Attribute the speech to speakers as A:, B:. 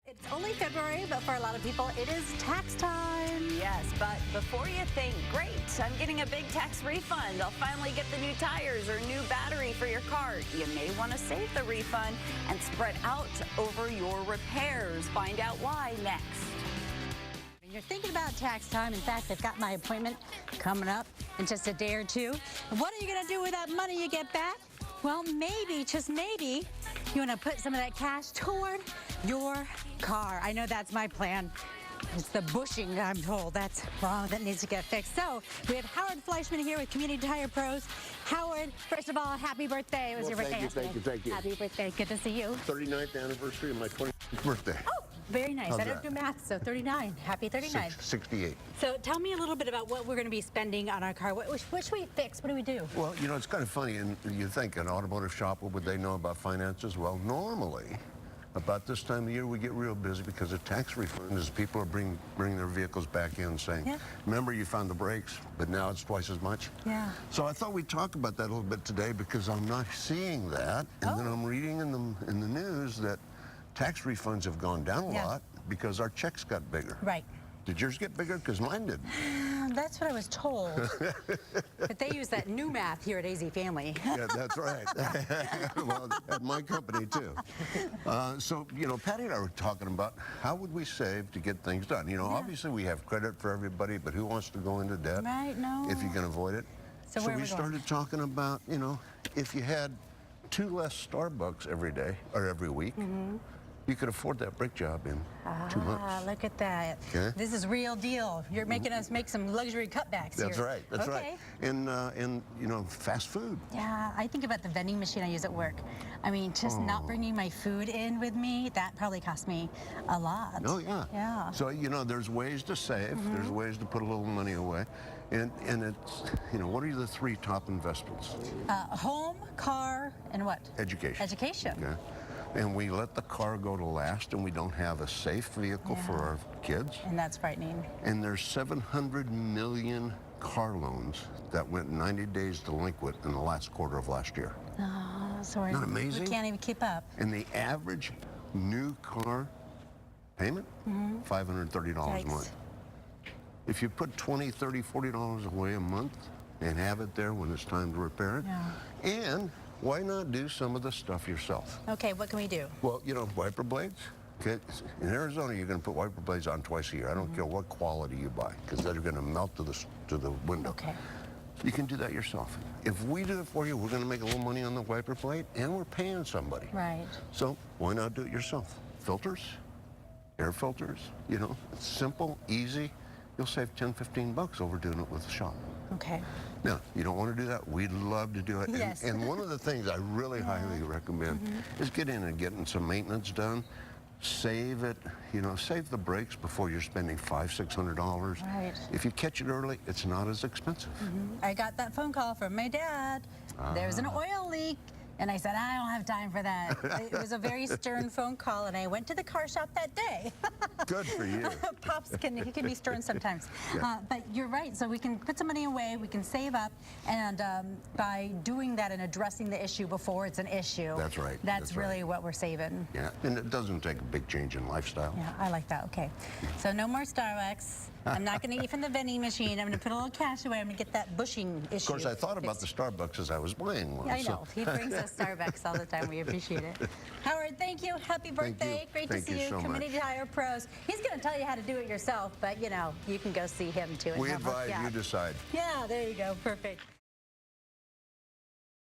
A: It's only February, but for a lot of people, it is tax time.
B: Yes, but before you think, great, I'm getting a big tax refund. I'll finally get the new tires or new battery for your car. You may want to save the refund and spread out over your repairs. Find out why next.
A: When you're thinking about tax time, in fact, I've got my appointment coming up in just a day or two. What are you going to do with that money you get back? Well, maybe, just maybe, you want to put some of that cash toward your car. I know that's my plan. It's the bushing, I'm told. That's wrong. That needs to get fixed. So we have Howard Fleischmann here with Community Tire Pros. Howard, first of all, happy birthday. It was your birthday yesterday.
C: Thank you.
A: Happy birthday. Good to see you.
C: 39th anniversage of my 20th birthday.
A: Oh, very nice.
C: How's
A: I don't
C: that?
A: do math, so 39. Happy 39.
C: 68.
A: So tell me a little bit about what we're going to be spending on our car. What should we fix? What do we do?
C: Well, you know, it's kind of funny, and you think an automotive shop, what would they know about finances? Well, normally, about this time of year, we get real busy because of tax refunds. People are bringing their vehicles back in saying,
A: Yeah.
C: remember you found the brakes, but now it's twice as much.
A: Yeah.
C: So I thought we'd talk about that a little bit today because I'm not seeing that. And then I'm reading in the news that tax refunds have gone down a lot because our checks got bigger.
A: Right.
C: Did yours get bigger? Because mine did.
A: That's what I was told. But they use that new math here at AZ Family.
C: Yeah, that's right. Well, at my company, too. So, you know, Patty and I were talking about how would we save to get things done. You know, obviously we have credit for everybody, but who wants to go into debt?
A: Right, no.
C: If you can avoid it.
A: So where are
C: we
A: we going?
C: started talking about, you know, if you had 2 less Starbucks every day or every week, you could afford that brake job in 2 months.
A: Ah, look at that.
C: Okay.
A: This is real deal. You're making us make some luxury cutbacks
C: That's
A: here.
C: right. That's right. And you know, fast food.
A: Yeah, I think about the vending machine I use at work. I mean, just not bringing my food in with me, that probably cost me a lot.
C: Oh, yeah.
A: Yeah.
C: So, you know, there's ways to save. There's ways to put a little money away. And it's, you know, what are the 3 top investments?
A: Home, car, and what?
C: Education.
A: Education.
C: Okay. And we let the car go to last, and we don't have a safe vehicle for our kids.
A: And that's frightening.
C: And there's 700 million car loans that went 90 days delinquent in the last quarter of last year.
A: Oh, so we're,
C: Not amazing?
A: we can't even keep up.
C: And the average new car payment, $530 a month. If you put $20, $30, $40 away a month and have it there when it's time to repair it, and why not do some of the stuff yourself?
A: Okay, what can we do?
C: Well, you know, wiper blades. Okay, in Arizona, you're going to put wiper blades on twice a year. I don't care what quality you buy, because they're going to melt to the window.
A: Okay.
C: You can do that yourself. If we do it for you, we're going to make a little money on the wiper blade, and we're paying somebody.
A: Right.
C: So why not do it yourself? Filters, air filters, you know, it's simple, easy. You'll save 10, 15 bucks over doing it with the shop.
A: Okay.
C: Now, you don't want to do that? We'd love to do it.
A: Yes.
C: And one of the things I really highly recommend is get in and getting some maintenance done. Save it, you know, save the brakes before you're spending $500, $600.
A: Right.
C: If you catch it early, it's not as expensive.
A: I got that phone call from my dad. There's an oil leak. And I said, I don't have time for that. It was a very stern phone call, and I went to the car shop that day.
C: Good for you.
A: Pops he can be stern sometimes. But you're right, so we can put some money away, we can save up, and by doing that and addressing the issue before it's an issue.
C: That's right.
A: That's really what we're saving.
C: Yeah, and it doesn't take a big change in lifestyle.
A: Yeah, I like that, okay. So no more Starbucks. I'm not going to eat from the vending machine. I'm going to put a little cash away. I'm going to get that bushing issue.
C: Of course, I thought about the Starbucks as I was buying one.
A: Yeah, I know. He brings us Starbucks all the time. We appreciate it. Howard, thank you. Happy birthday. Great to see you.
C: So
A: Community Tire Pros. He's going to tell you how to do it yourself, but, you know, you can go see him, too.
C: We advise, you decide.
A: Yeah, there you go. Perfect.